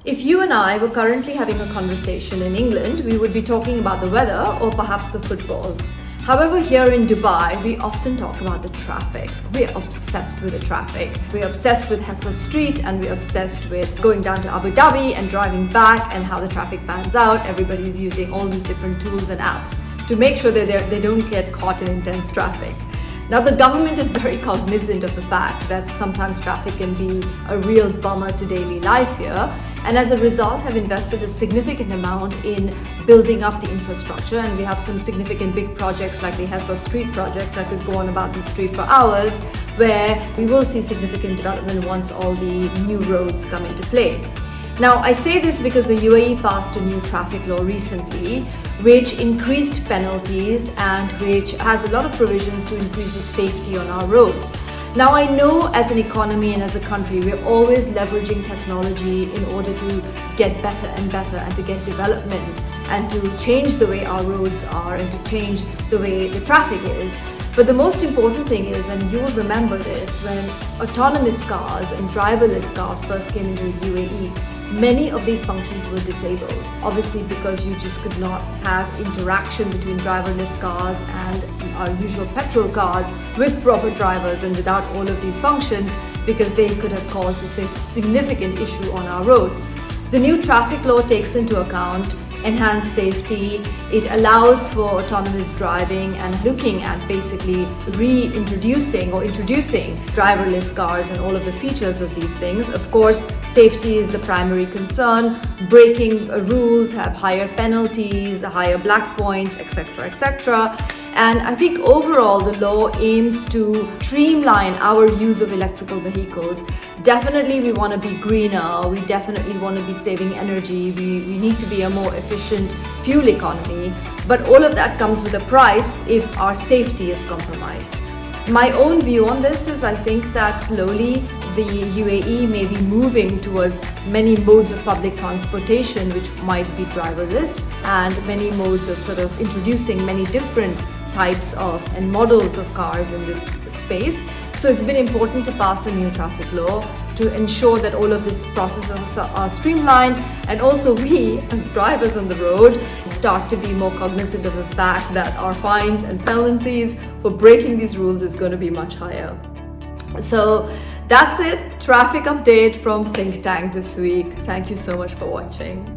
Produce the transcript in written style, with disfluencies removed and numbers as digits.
If you and I were currently having a conversation in England, we would be talking about the weather or perhaps the football. However, here in Dubai, we often talk about the traffic. We're obsessed with the traffic. We're obsessed with Hessa Street, and we're obsessed with going down to Abu Dhabi and driving back and how the traffic pans out. Everybody's using all these different tools and apps to make sure that they don't get caught in intense traffic. Now, the government is very cognizant of the fact that sometimes traffic can be a real bummer to daily life here, and as a result have invested a significant amount in building up the infrastructure. And we have some significant big projects like the Hessa Street Project. I could go on about this street for hours, where we will see significant development once all the new roads come into play. Now, I say this because the UAE passed a new traffic law recently, which increased penalties and which has a lot of provisions to increase the safety on our roads. Now, I know as an economy and as a country, we're always leveraging technology in order to get better and better and to get development and to change the way our roads are and to change the way the traffic is. But the most important thing is, and you will remember this, when autonomous cars and driverless cars first came into the UAE, many of these functions were disabled. Obviously, because you just could not have interaction between driverless cars and our usual petrol cars with proper drivers and without all of these functions, because they could have caused a significant issue on our roads. The new traffic law takes into account enhanced safety. It allows for autonomous driving and looking at basically reintroducing or introducing driverless cars and all of the features of these things. Of course, safety is the primary concern. Breaking rules have higher penalties, higher black points, etc., etc. And I think overall the law aims to streamline our use of electrical vehicles. Definitely we want to be greener, we definitely want to be saving energy, we need to be a more efficient fuel economy, but all of that comes with a price if our safety is compromised. My own view on this is I think that slowly the UAE may be moving towards many modes of public transportation which might be driverless, and many modes of sort of introducing many different types of and models of cars in this space. So it's been important to pass a new traffic law to ensure that all of these processes are streamlined, and also we as drivers on the road start to be more cognizant of the fact that our fines and penalties for breaking these rules is going to be much higher. So that's it. Traffic update from Think Tank this week. Thank you so much for watching.